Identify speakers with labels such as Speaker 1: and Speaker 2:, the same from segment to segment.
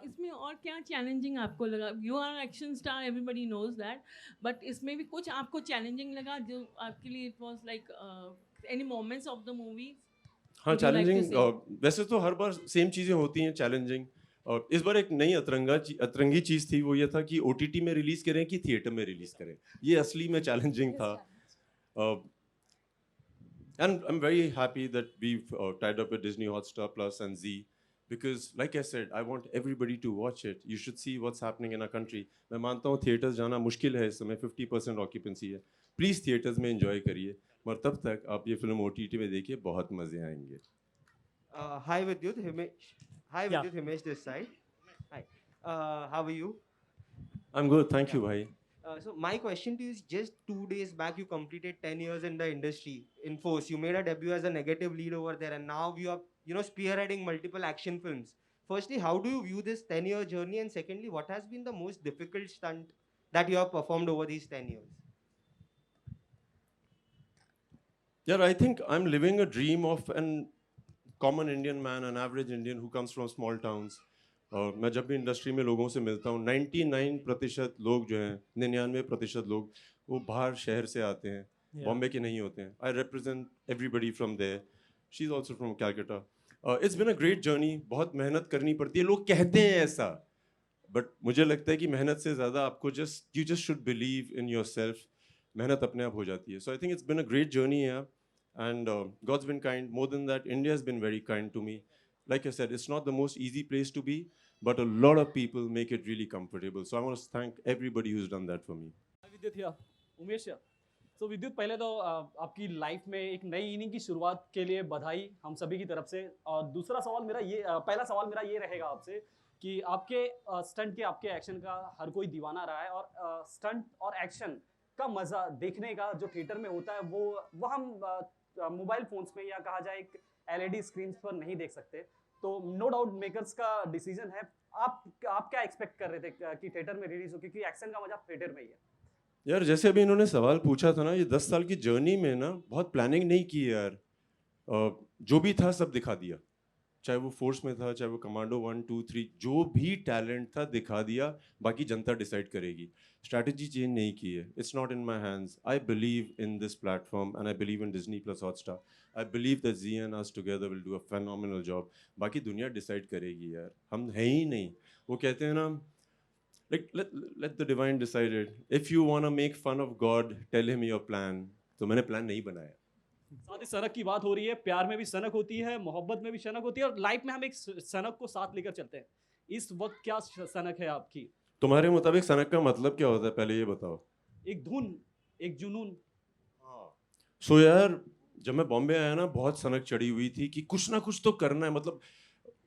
Speaker 1: इसमें और क्या चैलेंजिंग आपको लगा? You are action star, everybody knows that, but इसमें भी कुछ आपको चैलेंजिंग लगा जो आपके लिए it was like any moments of the movie
Speaker 2: हाँ,
Speaker 1: would you like to
Speaker 2: challenging
Speaker 1: से?
Speaker 2: वैसे तो हर बार सेम चीज़ें होती हैं चैलेंजिंग। और इस बार एक नई अतरंगी चीज़ थी, वो ये था कि ओटीटी में रिलीज़ करें कि थिएटर में रिलीज़ करें। ये असली में चैलेंजिंग था। And I'm very happy that we've tied up with Disney Hotstar Plus and Z, because like I said, I want everybody to watch it. You should see what's happening in our country. मैं मानता हूँ theatres जाना मुश्किल है, इस समय 50% occupancy है। Please theatres में एंजॉय करिए, मगर तब तक आप ये फिल्म ओटीटी में देखिए, बहुत मज़े आएंगे।
Speaker 3: Hi Vidyut, Himesh. Hi
Speaker 4: Yeah.
Speaker 3: Vidyut, Himesh this side. Hi. How are you?
Speaker 2: I'm good, thank
Speaker 3: Yeah.
Speaker 2: you भाई।
Speaker 3: So my question to you is, just 2 days back you completed 10 years in the industry in Force. You made a debut as a negative lead over there, and now you are spearheading multiple action films. Firstly, how do you view this 10-year journey, and secondly, what has been the most difficult stunt that you have performed over these 10 years?
Speaker 2: Yeah, I think I'm living a dream of an common Indian man, an average Indian who comes from small towns. और मैं जब भी industry में लोगों से मिलता हूँ, 99% लोग जो हैं, 99% लोग वो बाहर शहर से आते हैं, बॉम्बे के नहीं होते हैं। I represent everybody from there. She is also from Calcutta. It's been a great journey. बहुत मेहनत करनी पड़ती है, लोग कहते हैं ऐसा, बट मुझे लगता है कि मेहनत से ज़्यादा आपको you just should believe in yourself. मेहनत अपने आप हो जाती है। So I think it's been a great journey यार, and God's been kind. More than that, India has been very kind to me. Like I said, it's not the most easy place to be, but a lot of people make it really comfortable. So I want to thank everybody who's done that for me.
Speaker 4: विद्युत या उमेश या सो विद्युत, पहले तो आपकी life में एक नई इनिंग की शुरुआत के लिए बधाई हम सभी की तरफ से। और दूसरा सवाल मेरा ये पहला सवाल मेरा ये रहेगा आपसे कि आपके स्टंट के, आपके एक्शन का हर कोई दीवाना रहा है, और स्टंट और एक्शन का मजा देखने का जो थिएटर में होता है वो हम मोबाइल फोन्स में या कहा जाए एक एलईडी स्क्रीन पर नहीं देख सकते। तो नो डाउट मेकर्स का डिसीजन है। आप क्या एक्सपेक्ट कर रहे थे कि थिएटर में रिलीज हो, क्योंकि एक्शन का मजा थिएटर में ही है।
Speaker 2: यार जैसे अभी इन्होंने सवाल पूछा था ना, ये 10 साल की जर्नी में ना बहुत प्लानिंग नहीं की यार। जो भी था सब दिखा दिया, चाहे वो फोर्स में था, चाहे वो कमांडो 1 2 3, जो भी टैलेंट था दिखा दिया। बाकी जनता डिसाइड करेगी। स्ट्रैटेजी चेंज नहीं की है। It's not in my hands. I believe in this platform and I believe in Disney plus Hotstar. I believe that Zee and us together will do a phenomenal job. बाकी दुनिया decide करेगी यार, हम हैं ही नहीं। वो कहते हैं ना, like let the divine decide it. If you want to make fun of God, tell him your plan. तो मैंने प्लान नहीं बनाया।
Speaker 4: साथ ही सनक की बात हो रही है। प्यार में भी सनक होती है, मोहब्बत में भी सनक होती है, और लाइफ में हम एक सनक को साथ लेकर चलते हैं। इस वक्त क्या सनक है आपकी?
Speaker 2: तुम्हारे मुताबिक सनक का मतलब क्या होता है, पहले ये बताओ।
Speaker 4: एक धुन, एक जुनून।
Speaker 2: सो यार जब मैं बॉम्बे आया ना, बहुत सनक चढ़ी हुई थी कि कुछ ना कुछ तो करना है।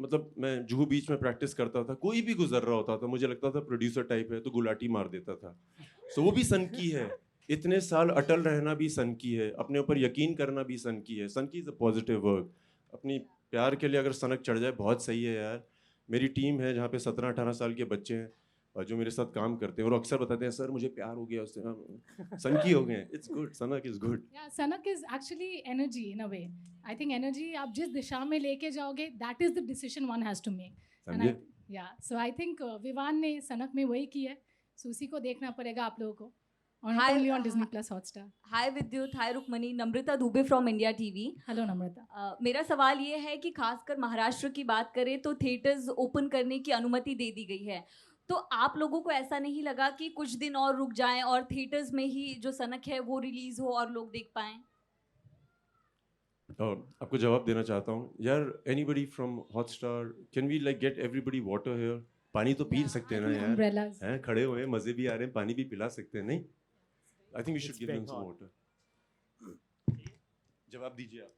Speaker 2: मतलब मैं जुहू बीच में प्रैक्टिस करता था, कोई भी गुजर रहा होता था, मुझे लगता था प्रोड्यूसर टाइप है, तो गुलाटी मार देता था। सो वो भी सन की है। इतने साल अटल रहना भी सन की है, अपने ऊपर यकीन करना भी सन की है। सन की इज अ पॉजिटिव वर्क। अपनी प्यार के लिए अगर सनक चढ़ जाए बहुत सही है यार। मेरी टीम है जहाँ पे 17-18 साल के बच्चे हैं और जो मेरे साथ काम करते हैं, और अक्सर बताते हैं सर मुझे प्यार हो गया उससे, सन की हो गए। इट्स गुड, सनक is good.
Speaker 5: Yeah, Sanak is actually energy in a way. I think energy आप जिस दिशा में लेके जाओगे, that is the decision one has to make. And
Speaker 2: समझे?
Speaker 5: yeah, so I think Vivaan ने सनक में वही की है, so उसी को देखना पड़ेगा आप लोगों को, और not only on Disney Plus Hotstar.
Speaker 6: Hi Vidyut, hi Rukmini, Namrata Dubey from India TV.
Speaker 5: Hello Namrata.
Speaker 6: मेरा सवाल ये है कि खासकर महाराष्ट्र की बात करें तो थिएटर्स ओपन करने की अनुमति दे दी गई है, तो आप लोगों को ऐसा नहीं लगा कि कुछ दिन और रुक जाएं और थिएटर्स में ही जो सनक है वो रिलीज हो और लोग देख पाएं?
Speaker 2: आपको जवाब देना चाहता हूँ यार। Anybody from Hotstar, can we like get everybody water here? पानी तो पी सकते हैं ना यार,
Speaker 5: Umbrellas.
Speaker 2: हैं खड़े हुए मजे भी आ रहे हैं, पानी भी पिला सकते हैं नहीं? I think we should give them some water. जवाब दीजिए आप।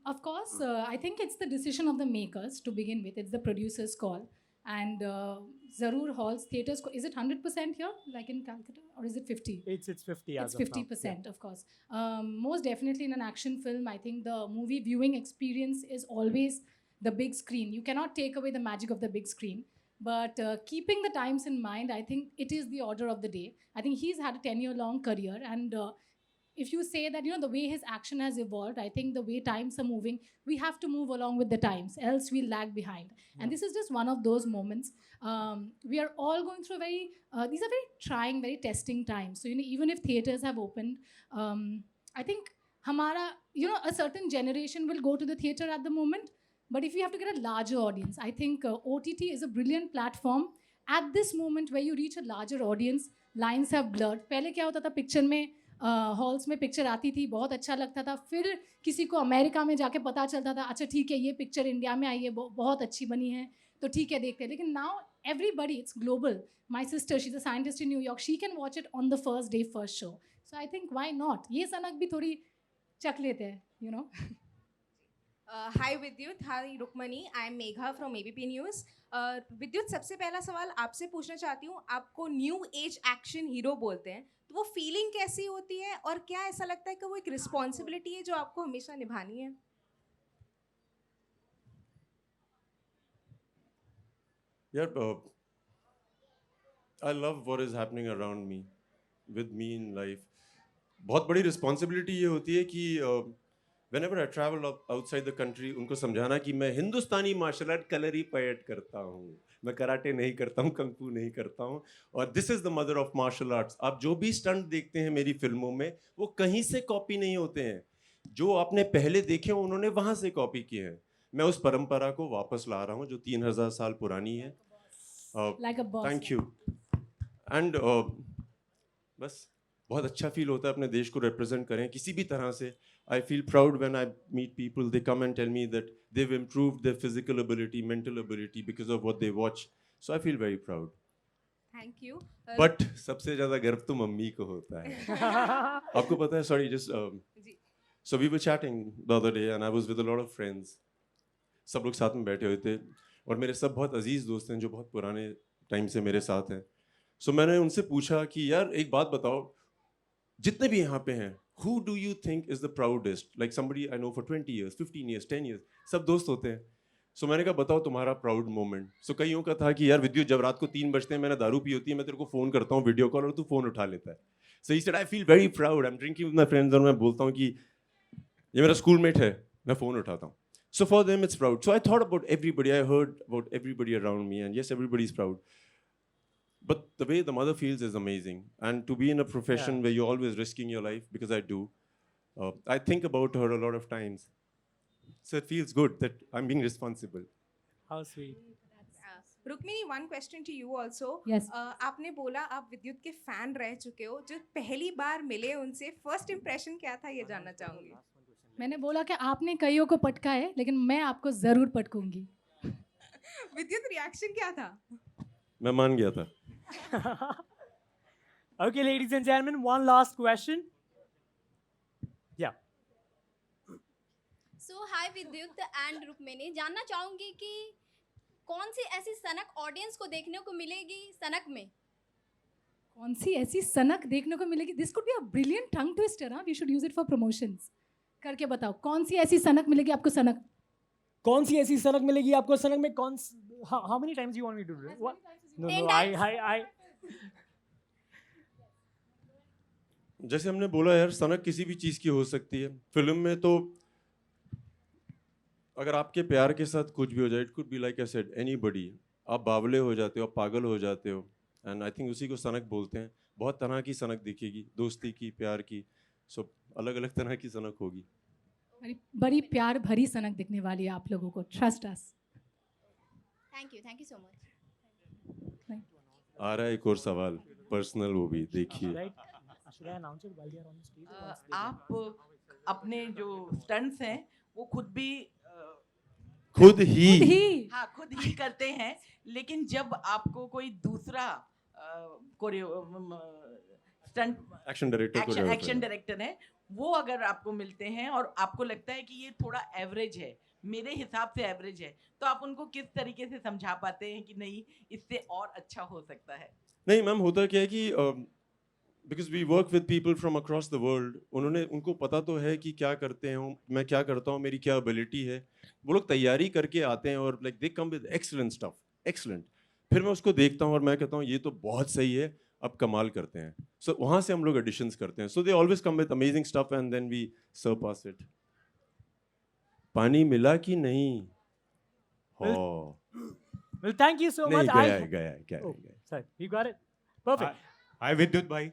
Speaker 5: Of course, I think it's the decision of the makers to begin with. It's the producer's call. And Zarur Halls, theatres, is it 100% here, like in Calcutta, or is it 50?
Speaker 4: It's 50 as
Speaker 5: It's 50%, of course. Most definitely in an action film, I think the movie viewing experience is always the big screen. You cannot take away the magic of the big screen. But keeping the times in mind, I think it is the order of the day. I think he's had a 10-year-long career, and if you say that, you know, the way his action has evolved, I think the way times are moving, we have to move along with the times, else we lag behind. And this is just one of those moments. We are all going through these are very trying, very testing times. So, you know, even if theaters have opened, I think a certain generation will go to the theater at the moment. But if you have to get a larger audience, I think OTT is a brilliant platform. At this moment where you reach a larger audience, lines have blurred. पहले क्या होता था, picture में halls में picture आती थी, बहुत अच्छा लगता था, फिर किसी को अमेरिका में जाके पता चलता था, अच्छा ठीक है ये पिक्चर इंडिया में आई है, बहुत अच्छी बनी है, तो ठीक है देखते हैं. लेकिन now everybody, it's global. My sister, she's a scientist in New York, she can watch it on the first day, first show. So I think why not? ये सनक भी थोड़ी चख लेते हैं, you know.
Speaker 7: Hi Vidyut, hi Rukmani, I am Megha from ABP News. विद्युत, सबसे पहला सवाल आपसे पूछना चाहती हूँ, आपको न्यू एज एक्शन हीरो बोलते हैं, तो वो फीलिंग कैसी होती है और क्या ऐसा लगता है कि वो एक रिस्पॉन्सिबिलिटी है जो आपको हमेशा निभानी है?
Speaker 2: Yeah, I love what is happening around me, with me in life. बहुत बड़ी रिस्पॉन्सिबिलिटी ये होती है कि whenever I travel outside the country, उनको समझाना कि मैं हिंदुस्तानी मार्शल आर्ट कलरी पैट करता हूँ, मैं कराटे नहीं करता हूँ, कंग फू नहीं करता हूँ, और this is the mother of martial arts. आप जो भी स्टंट देखते हैं मेरी फिल्मों में, वो कहीं से कॉपी नहीं होते हैं. जो आपने पहले देखे हो उन्होंने वहाँ से कॉपी किए हैं. मैं उस परंपरा को वापस ला रहा हूँ जो 3000 साल पुरानी है.
Speaker 5: Like a boss.
Speaker 2: Thank you. And बस बहुत अच्छा फील होता है अपने देश को रिप्रेजेंट करें किसी भी तरह से. I feel proud when I meet people. They come and tell me that they've improved their physical ability, mental ability because of what they watch. So I feel very proud.
Speaker 7: Thank you.
Speaker 2: But सबसे ज़्यादा गर्व तो mummy को होता है. आपको पता है? Sorry, just so we were chatting the other day and I was with a lot of friends. सब लोग साथ में बैठे हुए थे और मेरे सब बहुत अजीज दोस्त हैं जो बहुत पुराने टाइम से मेरे साथ हैं. So मैंने उनसे पूछा कि यार एक बात बताओ, जितने भी यहाँ पे हैं, who do you think is the proudest? Like somebody I know for 20 years, 15 years, 10 years, सब दोस्त होते हैं. So मैंने कहा बताओ तुम्हारा प्राउड मोमेंट. So कईयों का था कि यार विद्युत जब रात को 3 बजते हैं, मैंने दारू पी होती है, मैं तेरे को फ़ोन करता हूँ वीडियो कॉल और तू फ़ोन उठा लेता है. So he said I feel very proud. I'm drinking with my friends और मैं बोलता हूँ कि ये मेरा स्कूलमेट है, मैं फ़ोन उठाता हूँ. So for them it's proud. So I thought about everybody. I heard about everybody around me and yes, everybody is proud. But the way the mother feels is amazing. And to be in a profession where you're always risking your life, because I do, I think about her a lot of times. So it feels good that I'm being responsible.
Speaker 8: How sweet.
Speaker 7: Rukmini, one question to you also.
Speaker 5: Yes.
Speaker 7: आपने बोला आप विद्युत के fan रह चुके हो, जो पहली बार मिले उनसे फर्स्ट इंप्रेशन क्या था, ये जानना चाहूंगी.
Speaker 5: मैंने बोला कि आपने कईयों को पटका है, लेकिन मैं आपको जरूर पटकूंगी.
Speaker 7: विद्युत, रिएक्शन क्या था?
Speaker 2: मैं मान गया था.
Speaker 8: Okay, ladies and gentlemen, one last question. Yeah.
Speaker 9: So hi Vidyut and Rukmini, जानना चाहूंगी कि कौन सी ऐसी सनक ऑडियंस को देखने को मिलेगी सनक में?
Speaker 5: कौन सी ऐसी सनक देखने को मिलेगी? This could be a brilliant tongue twister, huh? We should use it for promotions. करके बताओ, कौन सी ऐसी सनक मिलेगी आपको सनक?
Speaker 8: कौन सी ऐसी सनक मिलेगी आपको सनक में? How many times you want me to do it? What? No,
Speaker 9: 10
Speaker 8: I
Speaker 2: जैसे हमने बोला यार, सनक किसी भी चीज़ की हो सकती है. फिल्म में तो अगर आपके प्यार के साथ कुछ भी हो जाए, it could be like I said anybody. आप बावले हो जाते हो, आप पागल हो जाते हो, एंड आई थिंक उसी को सनक बोलते हैं. बहुत तरह की सनक दिखेगी, दोस्ती की, प्यार की, सब अलग अलग तरह की सनक होगी.
Speaker 5: बड़ी प्यार भरी सनक दिखने वाली है आप लोगों को. Trust us.
Speaker 9: Thank you so much.
Speaker 2: आ रहा है एक और सवाल, पर्सनल, वो भी देखिए.
Speaker 8: right. Should I announce it while they are on the stage?
Speaker 10: आप अपने जो स्टंट्स हैं वो खुद
Speaker 2: खुद
Speaker 10: ही करते हैं, लेकिन जब आपको कोई दूसरा स्टंट एक्शन डायरेक्टर है, वो अगर आपको मिलते हैं और आपको लगता है कि ये थोड़ा एवरेज है, मेरे हिसाब से एवरेज है, तो आप उनको किस तरीके से समझा पाते हैं कि नहीं इससे और अच्छा हो सकता है?
Speaker 2: नहीं मैम, होता क्या है कि because we work with people from across the world, उनको पता तो है कि क्या करते हैं, मैं क्या करता हूँ, मेरी क्या एबिलिटी है. वो लोग तैयारी करके आते हैं और like they come with excellent stuff, excellent. फिर मैं उसको देखता हूँ और मैं कहता हूँ ये तो बहुत सही है, अब कमाल करते हैं. So वहाँ से हम लोग additions करते हैं. So they always come with amazing stuff and then we surpass it. पानी मिला कि नहीं? Oh.
Speaker 8: Well, thank you so
Speaker 2: नहीं
Speaker 8: much.
Speaker 2: गया.
Speaker 8: Oh, sorry, you got it. Perfect.
Speaker 11: हाय विद्युत भाई.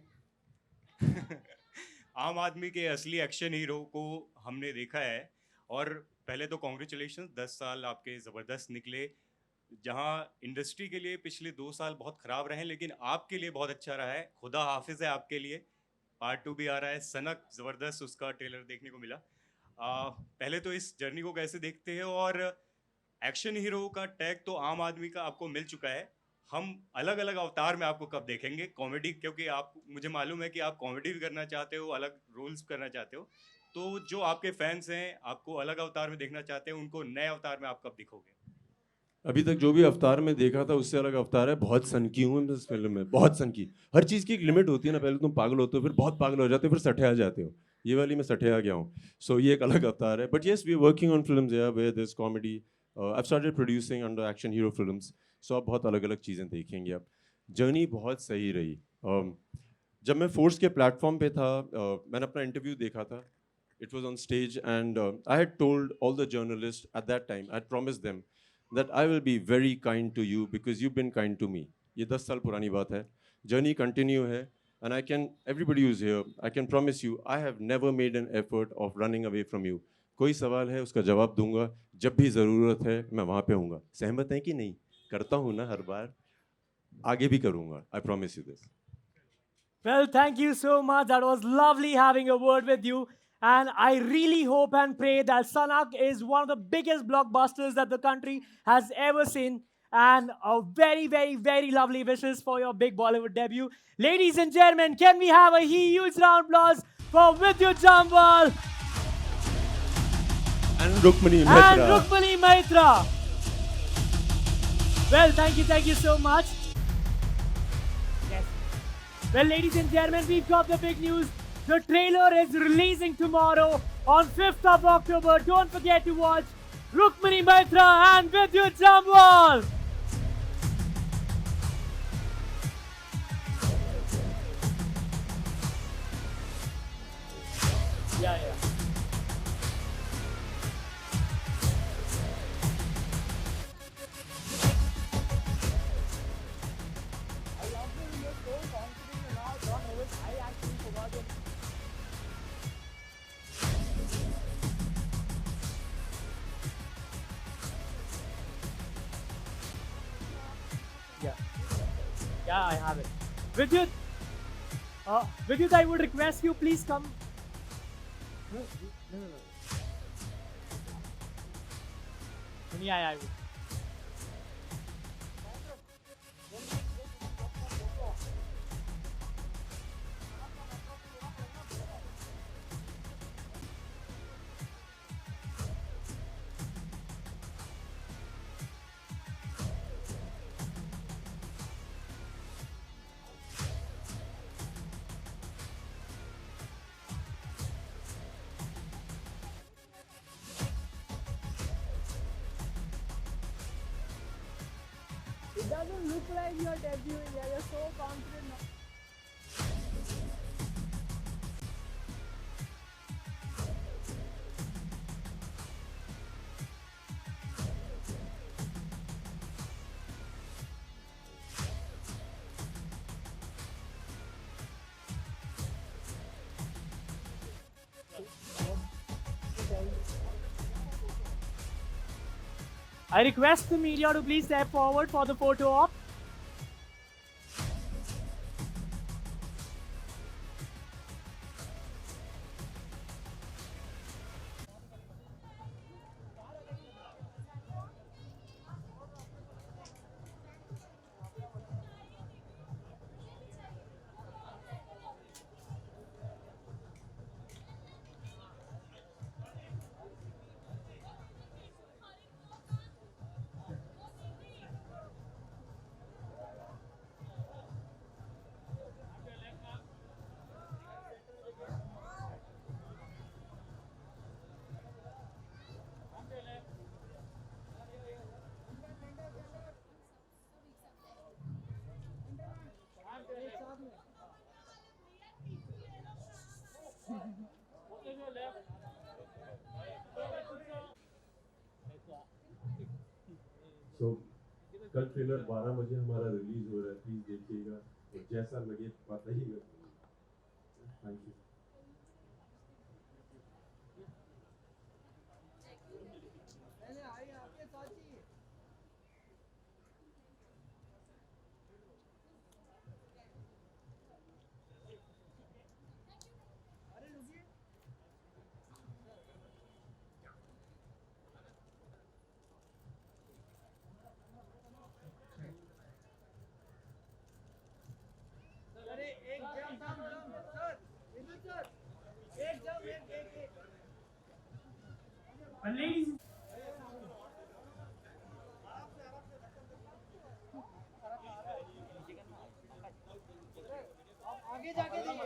Speaker 11: आम आदमी के असली एक्शन हीरो को हमने देखा है और पहले तो कॉन्ग्रेचुलेशन 10 साल आपके ज़बरदस्त निकले. जहां इंडस्ट्री के लिए पिछले 2 साल बहुत ख़राब रहे लेकिन आपके लिए बहुत अच्छा रहा है. खुदा हाफिज़ है आपके लिए. पार्ट 2 भी आ रहा है. सनक ज़बरदस्त उसका ट्रेलर देखने को मिला. पहले तो इस जर्नी को कैसे देखते हैं और एक्शन हीरो का टैग तो आम आदमी का आपको मिल चुका है. हम अलग अलग अवतार में आपको कब देखेंगे कॉमेडी, क्योंकि आप मुझे मालूम है कि आप कॉमेडी भी करना चाहते हो, अलग रोल्स करना चाहते हो. तो जो आपके फैंस हैं आपको अलग अवतार में देखना चाहते हैं, उनको नए अवतार में आप कब दिखोगे?
Speaker 2: अभी तक जो भी अवतार में देखा था उससे अलग अवतार है. बहुत सनकी हूँ मैं इस फिल्म में, बहुत सनकी. हर चीज़ की एक लिमिट होती है ना. पहले तुम पागल होते हो, फिर बहुत पागल हो जाते हो, फिर सठे आ जाते हो. ये वाली मैं सठे आ गया हूँ. सो ये एक अलग अवतार है. But yes we are working on films where there is comedy. I started producing under action hero films. So आप बहुत अलग अलग चीज़ें देखेंगे. आप जर्नी बहुत सही रही. जब मैं फोर्स के प्लेटफॉर्म पे था, मैंने अपना इंटरव्यू देखा था. It was on stage and I had told all the journalist at that time, I had promised them that I will be very kind to you because you've been kind to me. ये 10 साल पुरानी बात है. Journey continue है. And I can, everybody who's here, I can promise you, I have never made an effort of running away from you. कोई सवाल है उसका जवाब दूंगा. जब भी ज़रूरत है मैं वहाँ पे हूँगा. सहमत हैं कि नहीं? करता हूँ ना हर बार. आगे भी करूँगा. I promise you this.
Speaker 8: Well, thank you so much. That was lovely having a word with you. And I really hope and pray that Sanak is one of the biggest blockbusters that the country has ever seen. And a very, very, very lovely wishes for your big Bollywood debut. Ladies and gentlemen, can we have a huge round of applause for Vidyut Jambal
Speaker 2: and Rukmini Maitra.
Speaker 8: And Rukmini Maitra. Well, thank you so much. Yes. Well, ladies and gentlemen, we've got the big news. The trailer is releasing tomorrow on 5th of October. Don't forget to watch Rukmini Maitra and Vidyut Jambal. Yeah. I love that you're so confident and now John Owen. I actually forgot it. Yeah, I have it. Vidyut, I would request you please come. No. Yeah, I will. It doesn't look like you're debuting. You're so confident now. I request the media to please step forward for the photo op.
Speaker 2: सो कल trailer 12 बजे हमारा release हो रहा है, please देखिएगा और जैसा लगे पता ही थैंक यू।
Speaker 8: Ladies आगे जाके